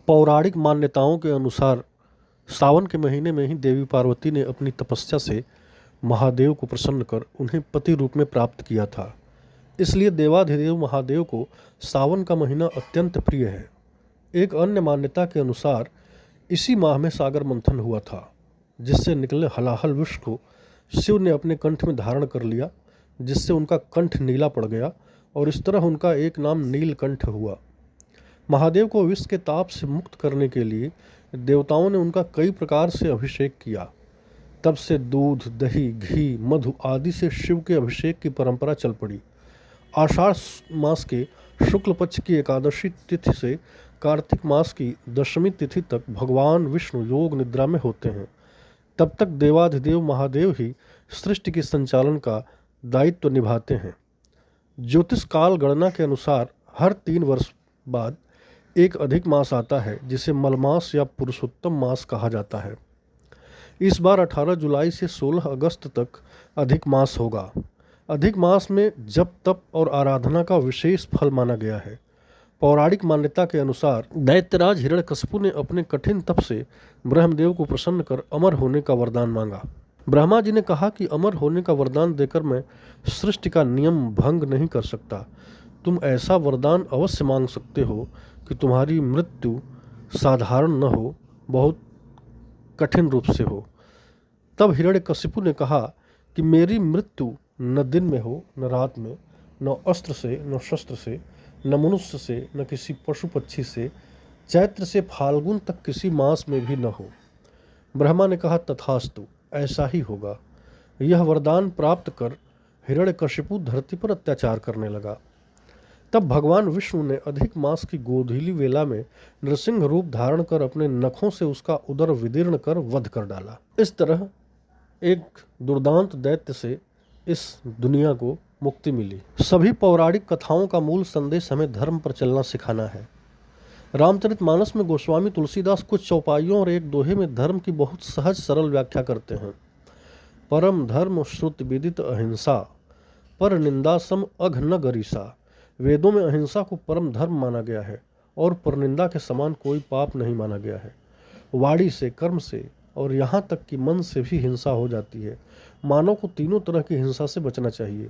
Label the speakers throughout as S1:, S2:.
S1: पौराणिक मान्यताओं के अनुसार सावन के महीने में ही देवी पार्वती ने अपनी तपस्या से महादेव को प्रसन्न कर उन्हें पति रूप में प्राप्त किया था। इसलिए देवाधिदेव महादेव को सावन का महीना अत्यंत प्रिय है। एक अन्य मान्यता के अनुसार इसी माह में सागर मंथन हुआ था, जिससे निकले हलाहल विष को शिव ने अपने कंठ में धारण कर लिया, जिससे उनका कंठ नीला पड़ गया और इस तरह उनका एक नाम नीलकंठ हुआ। महादेव को विष के ताप से मुक्त करने के लिए देवताओं ने उनका कई प्रकार से अभिषेक किया। तब से दूध, दही, घी, मधु आदि से शिव के अभिषेक की परंपरा चल पड़ी। आषाढ़ मास के शुक्ल पक्ष की एकादशी तिथि से कार्तिक मास की दशमी तिथि तक भगवान विष्णु योग निद्रा में होते हैं। तब तक देवाधिदेव महादेव ही सृष्टि के संचालन का दायित्व निभाते हैं। ज्योतिष काल गणना के अनुसार हर 3 वर्ष बाद एक अधिक मास आता है, जिसे मलमास या पुरुषोत्तम मास कहा जाता है। इस बार 18 जुलाई से 16 अगस्त तक अधिक मास होगा। अधिक मास में जप, तप और आराधना का विशेष फल माना गया है। पौराणिक मान्यता के अनुसार दैत्यराज हिरण्यकशिपु ने अपने कठिन तप से ब्रह्मदेव को प्रसन्न कर अमर होने का वरदान मांगा। ब्रह्मा जी ने कहा कि अमर होने का वरदान देकर मैं सृष्टि का नियम भंग नहीं कर सकता। तुम ऐसा वरदान अवश्य मांग सकते हो कि तुम्हारी मृत्यु साधारण न हो, बहुत कठिन रूप से हो। तब हिरण्यकशिपु ने कहा कि मेरी मृत्यु न दिन में हो, न रात में, न अस्त्र से, न शस्त्र से, न मनुष्य से, न किसी पशु पक्षी से, चैत्र से फाल्गुन तक किसी मास में भी न हो। ब्रह्मा ने कहा तथास्तु, ऐसा ही होगा। यह वरदान प्राप्त कर हिरण्यकशिपु धरती पर अत्याचार करने लगा। तब भगवान विष्णु ने अधिक मास की गोधूली वेला में नृसिंह रूप धारण कर अपने नखों से उसका उदर विदीर्ण कर वध कर डाला। इस तरह एक दुर्दांत दैत्य से इस दुनिया को मुक्ति मिली। सभी पौराणिक कथाओं का मूल संदेश हमें धर्म पर चलना सिखाना है। रामचरितमानस में गोस्वामी तुलसीदास कुछ चौपाइयों और एक दोहे में धर्म की बहुत सहज सरल व्याख्या करते हैं। परम धर्म श्रुति विदित अहिंसा, पर निंदा सम अघ न गरीसा। वेदों में अहिंसा को परम धर्म माना गया है और परनिंदा के समान कोई पाप नहीं माना गया है। वाणी से, कर्म से और यहाँ तक कि मन से भी हिंसा हो जाती है। मानव को तीनों तरह की हिंसा से बचना चाहिए।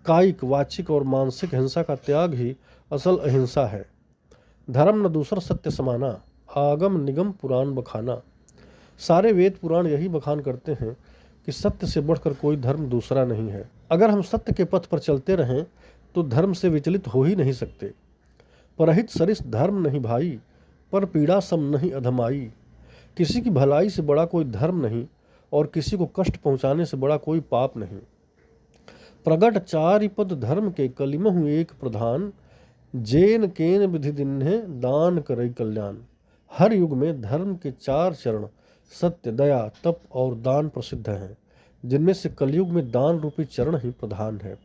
S1: कायिक, वाचिक और मानसिक हिंसा का त्याग ही असल अहिंसा है। धर्म न दूसर सत्य समाना, आगम निगम पुराण बखाना। सारे वेद पुराण यही बखान करते हैं कि सत्य से बढ़कर कोई धर्म दूसरा नहीं है। अगर हम सत्य के पथ पर चलते रहें तो धर्म से विचलित हो ही नहीं सकते। परहित सरिस धर्म नहीं भाई, पर पीड़ा सम नहीं अधमाई। किसी की भलाई से बड़ा कोई धर्म नहीं और किसी को कष्ट पहुंचाने से बड़ा कोई पाप नहीं। प्रगट चारि पद धर्म के कलिमहु एक प्रधान, जेन केन विधि दिन्हे दान करई कल्याण। हर युग में धर्म के 4 चरण सत्य, दया, तप और दान प्रसिद्ध हैं, जिनमें से कलयुग में दान रूपी चरण ही प्रधान है।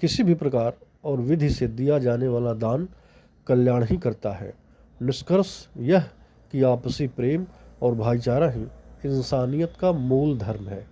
S1: किसी भी प्रकार और विधि से दिया जाने वाला दान कल्याण ही करता है। निष्कर्ष यह कि आपसी प्रेम और भाईचारा ही इंसानियत का मूल धर्म है।